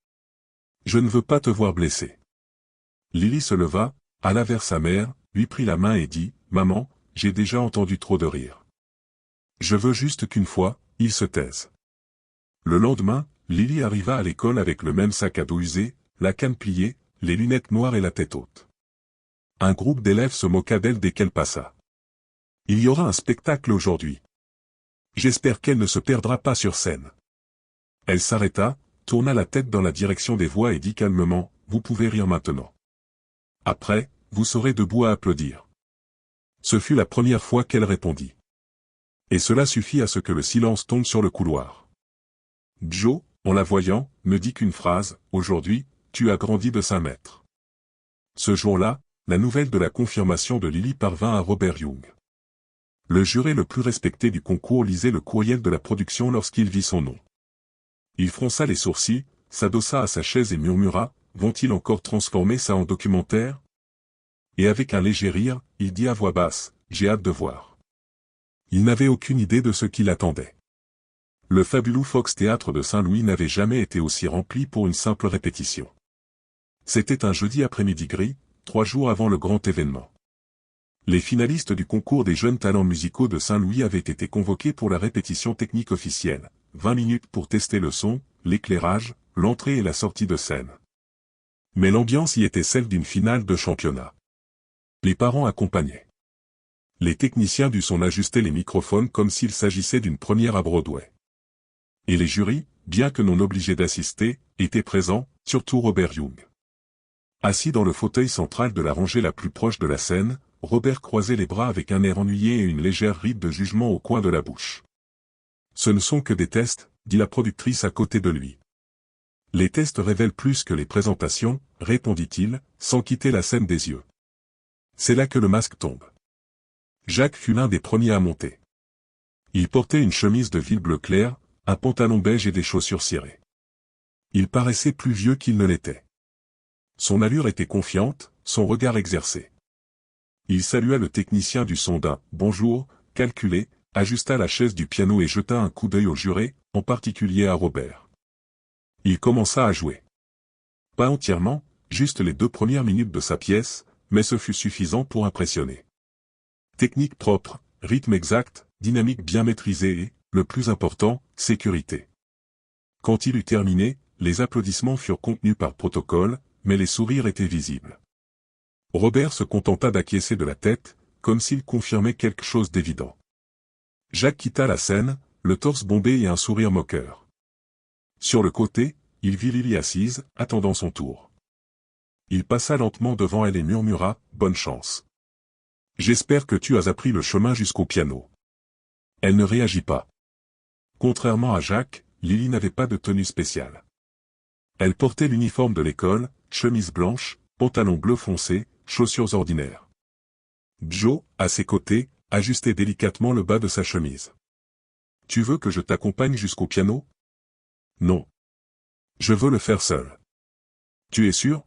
Je ne veux pas te voir blessé. » Lily se leva, alla vers sa mère, lui prit la main et dit, « Maman, j'ai déjà entendu trop de rire. Je veux juste qu'une fois, ils se taisent. » Le lendemain, Lily arriva à l'école avec le même sac à dos usé, la canne pliée, les lunettes noires et la tête haute. Un groupe d'élèves se moqua d'elle dès qu'elle passa. « Il y aura un spectacle aujourd'hui. J'espère qu'elle ne se perdra pas sur scène. » Elle s'arrêta, tourna la tête dans la direction des voix et dit calmement, « Vous pouvez rire maintenant. Après, vous serez debout à applaudir. » Ce fut la première fois qu'elle répondit. Et cela suffit à ce que le silence tombe sur le couloir. Joe, en la voyant, ne dit qu'une phrase, « Aujourd'hui, tu as grandi de 5 mètres. » Ce jour-là, la nouvelle de la confirmation de Lily parvint à Robert Young. Le juré le plus respecté du concours lisait le courriel de la production lorsqu'il vit son nom. Il fronça les sourcils, s'adossa à sa chaise et murmura, « Vont-ils encore transformer ça en documentaire ?» Et avec un léger rire, il dit à voix basse, « J'ai hâte de voir. » Il n'avait aucune idée de ce qui l'attendait. Le fabuleux Fox Théâtre de Saint-Louis n'avait jamais été aussi rempli pour une simple répétition. C'était un jeudi après-midi gris, 3 jours avant le grand événement. Les finalistes du concours des jeunes talents musicaux de Saint-Louis avaient été convoqués pour la répétition technique officielle, 20 minutes pour tester le son, l'éclairage, l'entrée et la sortie de scène. Mais l'ambiance y était celle d'une finale de championnat. Les parents accompagnaient. Les techniciens du son ajustaient les microphones comme s'il s'agissait d'une première à Broadway. Et les jurys, bien que non obligés d'assister, étaient présents, surtout Robert Young. Assis dans le fauteuil central de la rangée la plus proche de la scène, Robert croisait les bras avec un air ennuyé et une légère ride de jugement au coin de la bouche. « Ce ne sont que des tests, » dit la productrice à côté de lui. « Les tests révèlent plus que les présentations, » répondit-il, sans quitter la scène des yeux. C'est là que le masque tombe. Jacques fut l'un des premiers à monter. Il portait une chemise de ville bleu clair, un pantalon beige et des chaussures cirées. Il paraissait plus vieux qu'il ne l'était. Son allure était confiante, son regard exercé. Il salua le technicien du son d'un « bonjour », calculé, ajusta la chaise du piano et jeta un coup d'œil au juré, en particulier à Robert. Il commença à jouer. Pas entièrement, juste les 2 premières minutes de sa pièce, mais ce fut suffisant pour impressionner. Technique propre, rythme exact, dynamique bien maîtrisée et, le plus important, sécurité. Quand il eut terminé, les applaudissements furent contenus par protocole, mais les sourires étaient visibles. Robert se contenta d'acquiescer de la tête, comme s'il confirmait quelque chose d'évident. Jacques quitta la scène, le torse bombé et un sourire moqueur. Sur le côté, il vit Lily assise, attendant son tour. Il passa lentement devant elle et murmura, « Bonne chance. J'espère que tu as appris le chemin jusqu'au piano. » Elle ne réagit pas. Contrairement à Jacques, Lily n'avait pas de tenue spéciale. Elle portait l'uniforme de l'école, chemise blanche, pantalon bleu foncé, chaussures ordinaires. Joe, à ses côtés, ajustait délicatement le bas de sa chemise. « Tu veux que je t'accompagne jusqu'au piano ? » « Non. Je veux le faire seul. »« Tu es sûr ?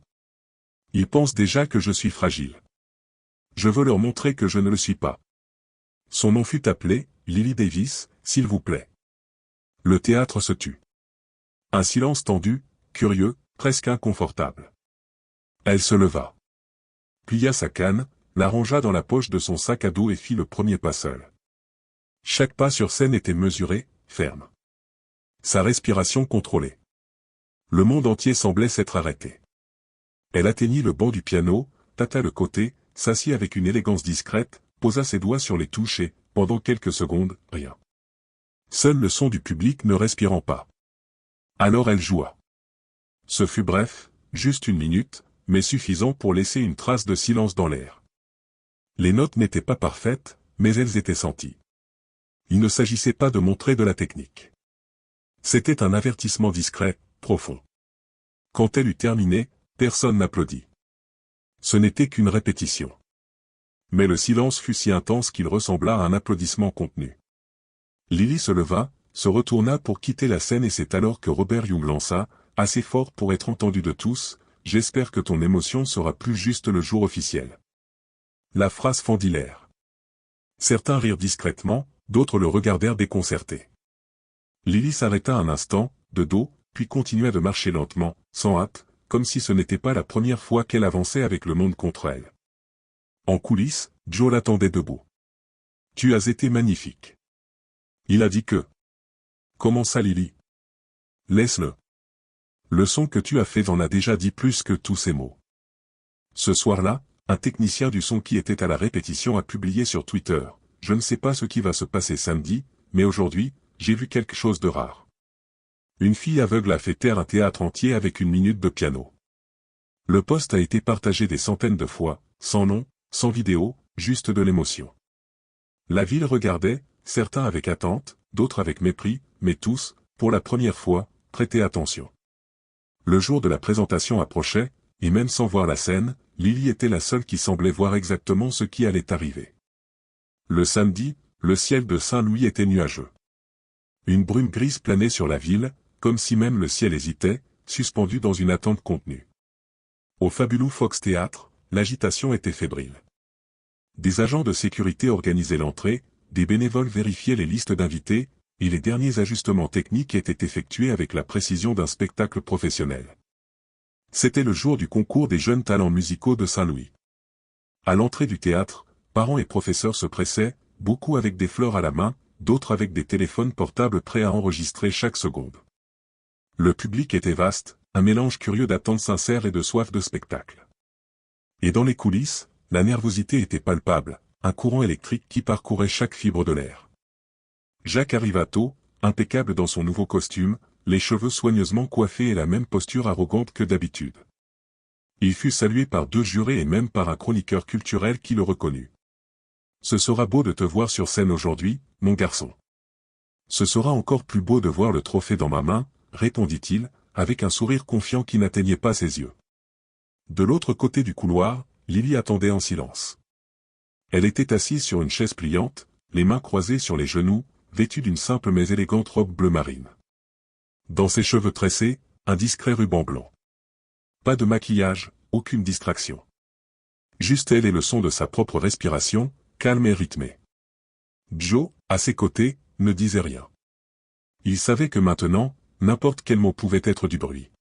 Ils pensent déjà que je suis fragile. Je veux leur montrer que je ne le suis pas. » Son nom fut appelé, Lily Davis, s'il vous plaît. Le théâtre se tut. Un silence tendu, curieux, presque inconfortable. Elle se leva. Plia sa canne, la rangea dans la poche de son sac à dos et fit le premier pas seul. Chaque pas sur scène était mesuré, ferme. Sa respiration contrôlée. Le monde entier semblait s'être arrêté. Elle atteignit le banc du piano, tâta le côté, s'assit avec une élégance discrète, posa ses doigts sur les touches et, pendant quelques secondes, rien. Seul le son du public ne respirant pas. Alors elle joua. Ce fut bref, juste 1 minute, mais suffisant pour laisser une trace de silence dans l'air. Les notes n'étaient pas parfaites, mais elles étaient senties. Il ne s'agissait pas de montrer de la technique. C'était un avertissement discret, profond. Quand elle eut terminé, personne n'applaudit. Ce n'était qu'une répétition. Mais le silence fut si intense qu'il ressembla à un applaudissement contenu. Lily se leva, se retourna pour quitter la scène et c'est alors que Robert Young lança, assez fort pour être entendu de tous, « J'espère que ton émotion sera plus juste le jour officiel. » La phrase fendit l'air. Certains rirent discrètement, d'autres le regardèrent déconcertés. Lily s'arrêta un instant, de dos, puis continua de marcher lentement, sans hâte, comme si ce n'était pas la première fois qu'elle avançait avec le monde contre elle. En coulisses, Joe l'attendait debout. « Tu as été magnifique. » Il a dit que. Commença Lily. « Laisse-le. Le son que tu as fait en a déjà dit plus que tous ces mots. » Ce soir-là, un technicien du son qui était à la répétition a publié sur Twitter, « Je ne sais pas ce qui va se passer samedi, mais aujourd'hui, j'ai vu quelque chose de rare. Une fille aveugle a fait taire un théâtre entier avec 1 minute de piano. » Le post a été partagé des centaines de fois, sans nom, sans vidéo, juste de l'émotion. La ville regardait, certains avec attente, d'autres avec mépris, mais tous, pour la première fois, prêtaient attention. Le jour de la présentation approchait, et même sans voir la scène, Lily était la seule qui semblait voir exactement ce qui allait arriver. Le samedi, le ciel de Saint-Louis était nuageux. Une brume grise planait sur la ville, comme si même le ciel hésitait, suspendu dans une attente contenue. Au Fabulous Fox Theatre, l'agitation était fébrile. Des agents de sécurité organisaient l'entrée, des bénévoles vérifiaient les listes d'invités, et les derniers ajustements techniques étaient effectués avec la précision d'un spectacle professionnel. C'était le jour du concours des jeunes talents musicaux de Saint-Louis. À l'entrée du théâtre, parents et professeurs se pressaient, beaucoup avec des fleurs à la main, d'autres avec des téléphones portables prêts à enregistrer chaque seconde. Le public était vaste, un mélange curieux d'attente sincère et de soif de spectacle. Et dans les coulisses, la nervosité était palpable, un courant électrique qui parcourait chaque fibre de l'air. Jacques arriva tôt, impeccable dans son nouveau costume, les cheveux soigneusement coiffés et la même posture arrogante que d'habitude. Il fut salué par 2 jurés et même par un chroniqueur culturel qui le reconnut. « Ce sera beau de te voir sur scène aujourd'hui, mon garçon. »« Ce sera encore plus beau de voir le trophée dans ma main, » répondit-il, avec un sourire confiant qui n'atteignait pas ses yeux. De l'autre côté du couloir, Lily attendait en silence. Elle était assise sur une chaise pliante, les mains croisées sur les genoux, vêtue d'une simple mais élégante robe bleu marine. Dans ses cheveux tressés, un discret ruban blanc. Pas de maquillage, aucune distraction. Juste elle et le son de sa propre respiration, calme et rythmée. Joe, à ses côtés, ne disait rien. Il savait que maintenant, n'importe quel mot pouvait être du bruit.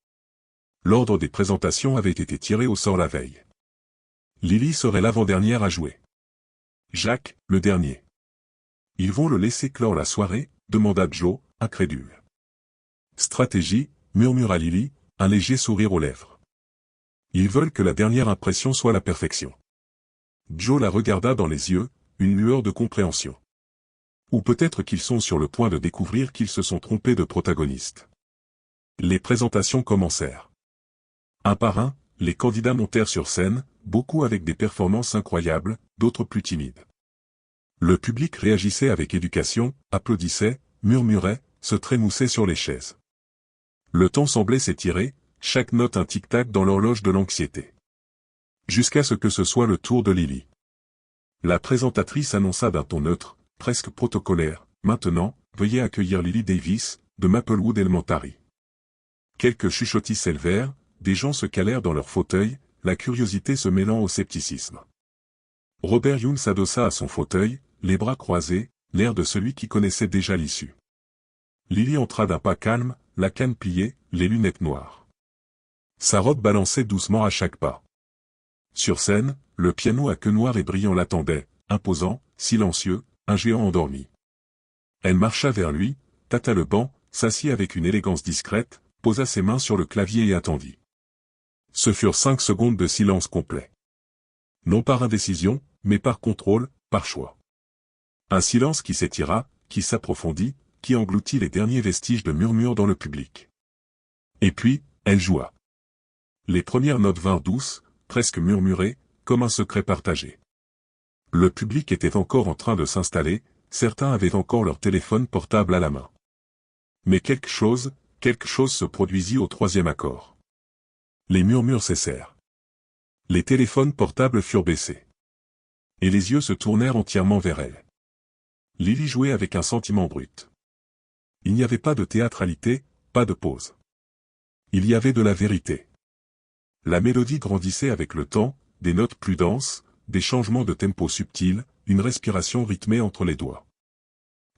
L'ordre des présentations avait été tiré au sort la veille. Lily serait l'avant-dernière à jouer. Jacques, le dernier. « Ils vont le laisser clore la soirée ?» demanda Joe, incrédule. « Stratégie » murmura Lily, un léger sourire aux lèvres. « Ils veulent que la dernière impression soit la perfection. » Joe la regarda dans les yeux, une lueur de compréhension. Ou peut-être qu'ils sont sur le point de découvrir qu'ils se sont trompés de protagoniste. Les présentations commencèrent. Un par un, les candidats montèrent sur scène, beaucoup avec des performances incroyables, d'autres plus timides. Le public réagissait avec éducation, applaudissait, murmurait, se trémoussait sur les chaises. Le temps semblait s'étirer, chaque note un tic-tac dans l'horloge de l'anxiété. Jusqu'à ce que ce soit le tour de Lily. La présentatrice annonça d'un ton neutre, presque protocolaire, « Maintenant, veuillez accueillir Lily Davis, de Maplewood Elementary. » Quelques chuchotis s'élevèrent, des gens se calèrent dans leurs fauteuils, la curiosité se mêlant au scepticisme. Robert Young s'adossa à son fauteuil, les bras croisés, l'air de celui qui connaissait déjà l'issue. Lily entra d'un pas calme, la canne pliée, les lunettes noires. Sa robe balançait doucement à chaque pas. Sur scène, le piano à queue noire et brillant l'attendait, imposant, silencieux, un géant endormi. Elle marcha vers lui, tâta le banc, s'assit avec une élégance discrète, posa ses mains sur le clavier et attendit. Ce furent 5 secondes de silence complet. Non par indécision, mais par contrôle, par choix. Un silence qui s'étira, qui s'approfondit, qui engloutit les derniers vestiges de murmures dans le public. Et puis, elle joua. Les premières notes vinrent douces, presque murmurées, comme un secret partagé. Le public était encore en train de s'installer, certains avaient encore leur téléphone portable à la main. Mais quelque chose se produisit au 3e accord. Les murmures cessèrent. Les téléphones portables furent baissés. Et les yeux se tournèrent entièrement vers elle. Lily jouait avec un sentiment brut. Il n'y avait pas de théâtralité, pas de pause. Il y avait de la vérité. La mélodie grandissait avec le temps, des notes plus denses, des changements de tempo subtils, une respiration rythmée entre les doigts.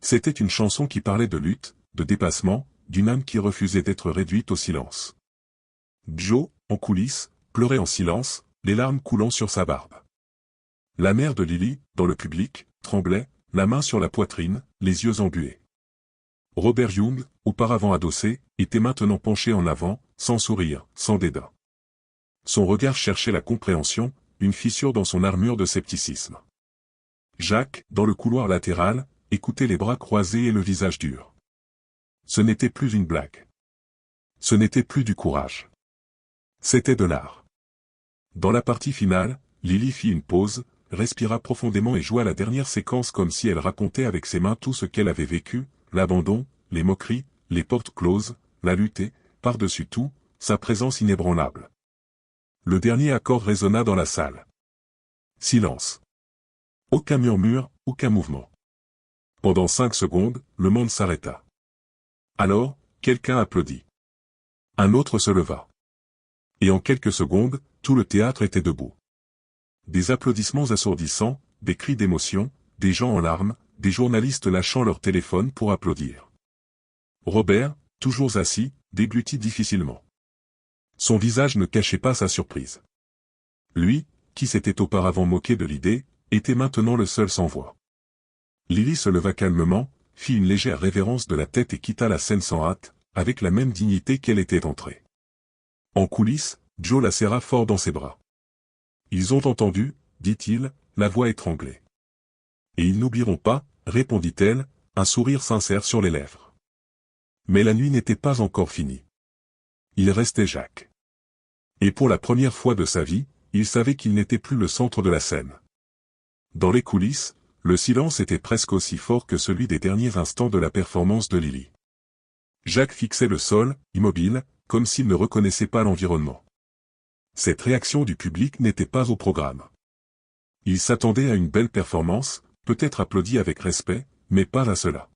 C'était une chanson qui parlait de lutte, de dépassement, d'une âme qui refusait d'être réduite au silence. Joe, en coulisses, pleurait en silence, les larmes coulant sur sa barbe. La mère de Lily, dans le public, tremblait, la main sur la poitrine, les yeux embués. Robert Young, auparavant adossé, était maintenant penché en avant, sans sourire, sans dédain. Son regard cherchait la compréhension, une fissure dans son armure de scepticisme. Jacques, dans le couloir latéral, écoutait les bras croisés et le visage dur. Ce n'était plus une blague. Ce n'était plus du courage. C'était de l'art. Dans la partie finale, Lily fit une pause, respira profondément et joua la dernière séquence comme si elle racontait avec ses mains tout ce qu'elle avait vécu, l'abandon, les moqueries, les portes closes, la lutte et, par-dessus tout, sa présence inébranlable. Le dernier accord résonna dans la salle. Silence. Aucun murmure, aucun mouvement. Pendant 5 secondes, le monde s'arrêta. Alors, quelqu'un applaudit. Un autre se leva. Et en quelques secondes, tout le théâtre était debout. Des applaudissements assourdissants, des cris d'émotion, des gens en larmes, des journalistes lâchant leur téléphone pour applaudir. Robert, toujours assis, déglutit difficilement. Son visage ne cachait pas sa surprise. Lui, qui s'était auparavant moqué de l'idée, était maintenant le seul sans voix. Lily se leva calmement, fit une légère révérence de la tête et quitta la scène sans hâte, avec la même dignité qu'elle était entrée. En coulisses, Joe la serra fort dans ses bras. Ils ont entendu, dit-il, la voix étranglée. Et ils n'oublieront pas, répondit-elle, un sourire sincère sur les lèvres. Mais la nuit n'était pas encore finie. Il restait Jacques. Et pour la première fois de sa vie, il savait qu'il n'était plus le centre de la scène. Dans les coulisses, le silence était presque aussi fort que celui des derniers instants de la performance de Lily. Jacques fixait le sol, immobile, comme s'il ne reconnaissait pas l'environnement. Cette réaction du public n'était pas au programme. Il s'attendait à une belle performance, peut-être applaudie avec respect, mais pas à cela.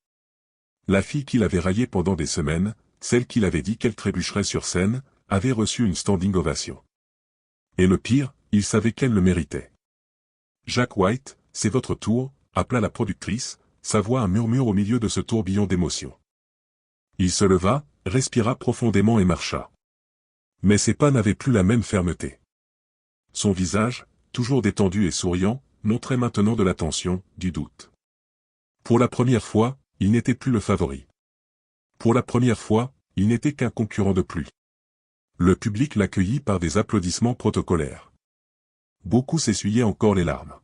La fille qu'il avait raillée pendant des semaines, celle qu'il avait dit qu'elle trébucherait sur scène, avait reçu une standing ovation. Et le pire, il savait qu'elle le méritait. « Jack White, c'est votre tour », appela la productrice, sa voix un murmure au milieu de ce tourbillon d'émotions. Il se leva, respira profondément et marcha. Mais ses pas n'avaient plus la même fermeté. Son visage, toujours détendu et souriant, montrait maintenant de la tension, du doute. Pour la première fois, il n'était plus le favori. Pour la première fois, il n'était qu'un concurrent de plus. Le public l'accueillit par des applaudissements protocolaires. Beaucoup s'essuyaient encore les larmes.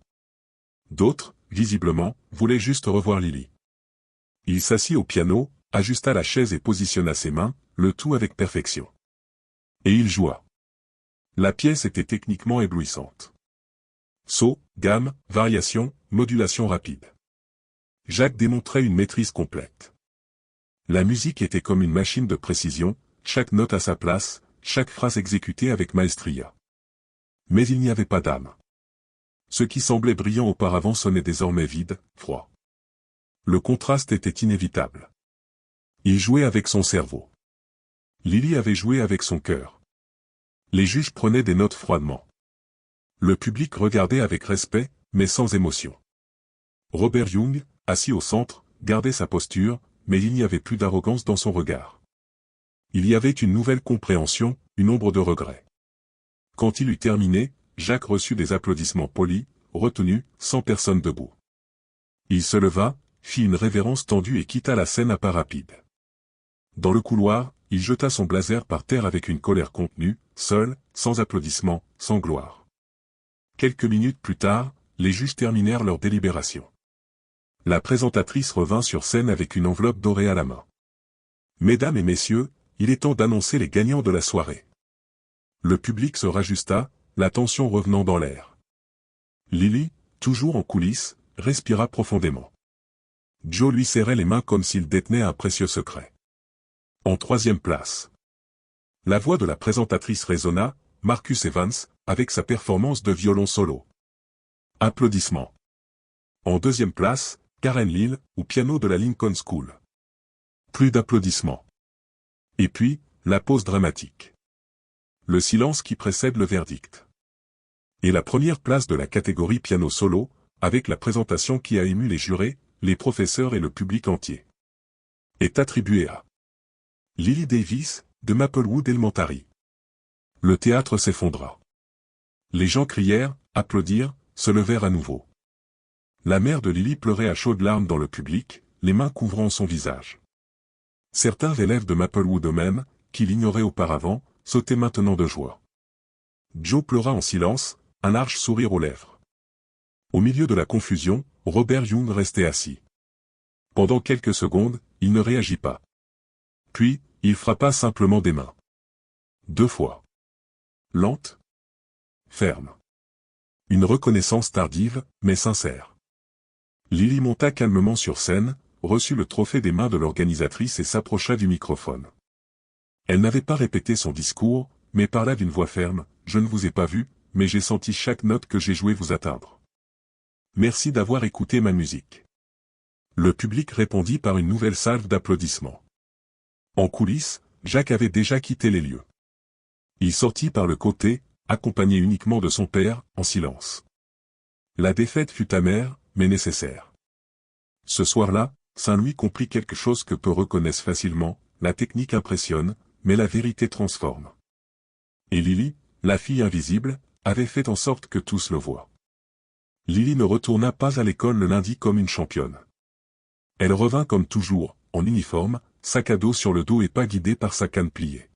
D'autres, visiblement, voulaient juste revoir Lily. Il s'assit au piano, ajusta la chaise et positionna ses mains, le tout avec perfection. Et il joua. La pièce était techniquement éblouissante. Saut, gamme, variation, modulation rapide. Jacques démontrait une maîtrise complète. La musique était comme une machine de précision, chaque note à sa place, chaque phrase exécutée avec maestria. Mais il n'y avait pas d'âme. Ce qui semblait brillant auparavant sonnait désormais vide, froid. Le contraste était inévitable. Il jouait avec son cerveau. Lily avait joué avec son cœur. Les juges prenaient des notes froidement. Le public regardait avec respect, mais sans émotion. Robert Young, assis au centre, gardait sa posture, mais il n'y avait plus d'arrogance dans son regard. Il y avait une nouvelle compréhension, une ombre de regret. Quand il eut terminé, Jacques reçut des applaudissements polis, retenus, sans personne debout. Il se leva, fit une révérence tendue et quitta la scène à pas rapides. Dans le couloir, il jeta son blazer par terre avec une colère contenue, seul, sans applaudissements, sans gloire. Quelques minutes plus tard, les juges terminèrent leur délibération. La présentatrice revint sur scène avec une enveloppe dorée à la main. « Mesdames et messieurs, il est temps d'annoncer les gagnants de la soirée. » Le public se rajusta, la tension revenant dans l'air. Lily, toujours en coulisses, respira profondément. Joe lui serrait les mains comme s'il détenait un précieux secret. En troisième place. La voix de la présentatrice résonna, Marcus Evans, avec sa performance de violon solo. Applaudissements. En deuxième place, Karen Lille, au piano de la Lincoln School. Plus d'applaudissements. Et puis, la pause dramatique. Le silence qui précède le verdict. Et la première place de la catégorie piano solo, avec la présentation qui a ému les jurés, les professeurs et le public entier, est attribuée à Lily Davis, de Maplewood Elementary. Le théâtre s'effondra. Les gens crièrent, applaudirent, se levèrent à nouveau. La mère de Lily pleurait à chaudes larmes dans le public, les mains couvrant son visage. Certains élèves de Maplewood eux-mêmes, qui l'ignoraient auparavant, sautaient maintenant de joie. Joe pleura en silence, un large sourire aux lèvres. Au milieu de la confusion, Robert Young restait assis. Pendant quelques secondes, il ne réagit pas. Puis, il frappa simplement des mains. 2 fois. Lente. Ferme. Une reconnaissance tardive, mais sincère. Lily monta calmement sur scène, reçut le trophée des mains de l'organisatrice et s'approcha du microphone. Elle n'avait pas répété son discours, mais parla d'une voix ferme, « Je ne vous ai pas vu, mais j'ai senti chaque note que j'ai jouée vous atteindre. Merci d'avoir écouté ma musique. » Le public répondit par une nouvelle salve d'applaudissements. En coulisses, Jacques avait déjà quitté les lieux. Il sortit par le côté, accompagné uniquement de son père, en silence. La défaite fut amère, mais nécessaire. Ce soir-là, Saint-Louis comprit quelque chose que peu reconnaissent facilement, la technique impressionne, mais la vérité transforme. Et Lily, la fille invisible, avait fait en sorte que tous le voient. Lily ne retourna pas à l'école le lundi comme une championne. Elle revint comme toujours, en uniforme, sac à dos sur le dos et pas guidée par sa canne pliée.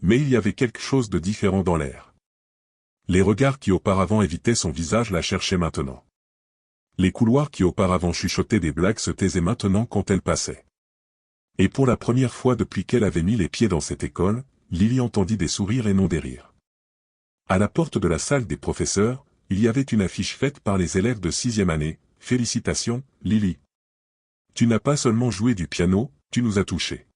Mais il y avait quelque chose de différent dans l'air. Les regards qui auparavant évitaient son visage la cherchaient maintenant. Les couloirs qui auparavant chuchotaient des blagues se taisaient maintenant quand elle passait. Et pour la première fois depuis qu'elle avait mis les pieds dans cette école, Lily entendit des sourires et non des rires. À la porte de la salle des professeurs, il y avait une affiche faite par les élèves de 6e année, « Félicitations, Lily. Tu n'as pas seulement joué du piano, tu nous as touchés. »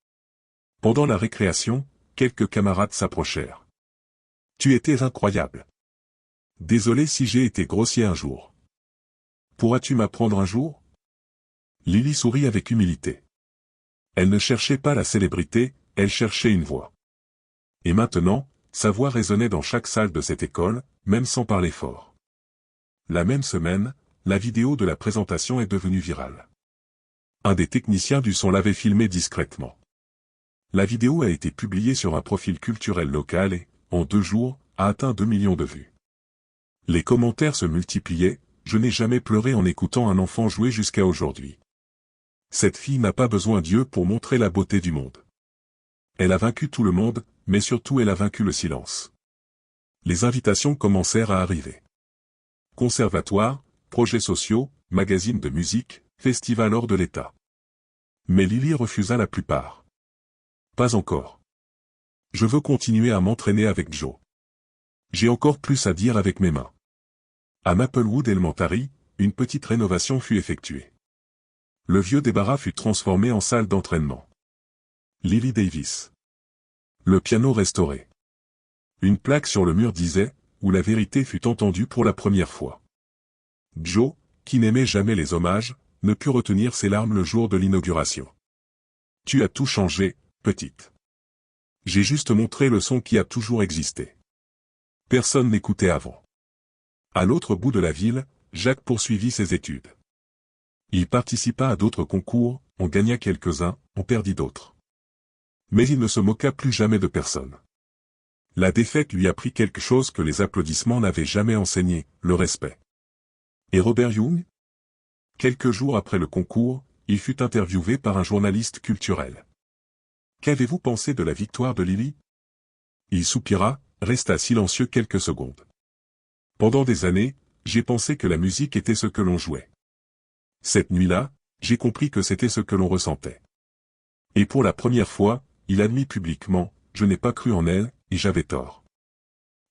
Pendant la récréation, quelques camarades s'approchèrent. « Tu étais incroyable. Désolé si j'ai été grossier un jour. Pourras-tu m'apprendre un jour ?» Lily sourit avec humilité. Elle ne cherchait pas la célébrité, elle cherchait une voix. Et maintenant, sa voix résonnait dans chaque salle de cette école, même sans parler fort. La même semaine, la vidéo de la présentation est devenue virale. Un des techniciens du son l'avait filmée discrètement. La vidéo a été publiée sur un profil culturel local et, en 2 jours, a atteint 2 millions de vues. Les commentaires se multipliaient, « Je n'ai jamais pleuré en écoutant un enfant jouer jusqu'à aujourd'hui. Cette fille n'a pas besoin d'yeux pour montrer la beauté du monde. Elle a vaincu tout le monde, mais surtout elle a vaincu le silence. » Les invitations commencèrent à arriver. Conservatoires, projets sociaux, magazines de musique, festivals hors de l'État. Mais Lily refusa la plupart. Pas encore. Je veux continuer à m'entraîner avec Joe. J'ai encore plus à dire avec mes mains. À Maplewood Elementary, une petite rénovation fut effectuée. Le vieux débarras fut transformé en salle d'entraînement. Lily Davis. Le piano restauré. Une plaque sur le mur disait, où la vérité fut entendue pour la première fois. Joe, qui n'aimait jamais les hommages, ne put retenir ses larmes le jour de l'inauguration. Tu as tout changé, petite. J'ai juste montré le son qui a toujours existé. Personne n'écoutait avant. À l'autre bout de la ville, Jacques poursuivit ses études. Il participa à d'autres concours, en gagna quelques-uns, en perdit d'autres. Mais il ne se moqua plus jamais de personne. La défaite lui apprit quelque chose que les applaudissements n'avaient jamais enseigné, le respect. Et Robert Young? Quelques jours après le concours, il fut interviewé par un journaliste culturel. Qu'avez-vous pensé de la victoire de Lily? Il soupira, resta silencieux quelques secondes. Pendant des années, j'ai pensé que la musique était ce que l'on jouait. Cette nuit-là, j'ai compris que c'était ce que l'on ressentait. Et pour la première fois, il admit publiquement, je n'ai pas cru en elle, et j'avais tort.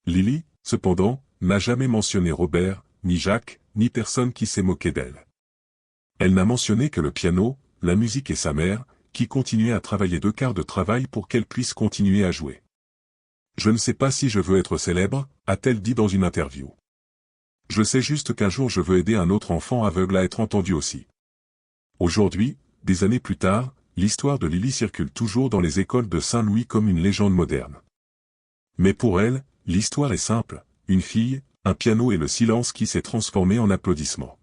Lily, cependant, n'a jamais mentionné Robert, ni Jacques, ni personne qui s'est moqué d'elle. Elle n'a mentionné que le piano, la musique et sa mère, qui continuait à travailler 2 quarts de travail pour qu'elle puisse continuer à jouer. Je ne sais pas si je veux être célèbre, a-t-elle dit dans une interview. Je sais juste qu'un jour je veux aider un autre enfant aveugle à être entendu aussi. Aujourd'hui, des années plus tard, l'histoire de Lily circule toujours dans les écoles de Saint-Louis comme une légende moderne. Mais pour elle, l'histoire est simple, une fille, un piano et le silence qui s'est transformé en applaudissements.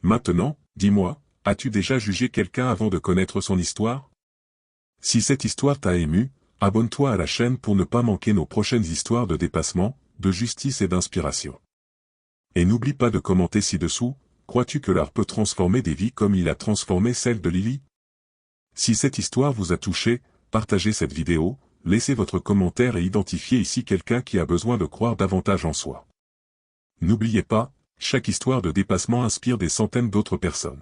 Maintenant, dis-moi, as-tu déjà jugé quelqu'un avant de connaître son histoire? Si cette histoire t'a ému, abonne-toi à la chaîne pour ne pas manquer nos prochaines histoires de dépassement, de justice et d'inspiration. Et n'oublie pas de commenter ci-dessous, crois-tu que l'art peut transformer des vies comme il a transformé celle de Lily? Si cette histoire vous a touché, partagez cette vidéo, laissez votre commentaire et identifiez ici quelqu'un qui a besoin de croire davantage en soi. N'oubliez pas, chaque histoire de dépassement inspire des centaines d'autres personnes.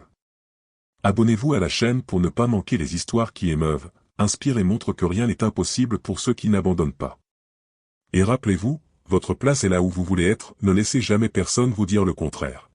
Abonnez-vous à la chaîne pour ne pas manquer les histoires qui émeuvent, inspirent et montrent que rien n'est impossible pour ceux qui n'abandonnent pas. Et rappelez-vous, votre place est là où vous voulez être, ne laissez jamais personne vous dire le contraire.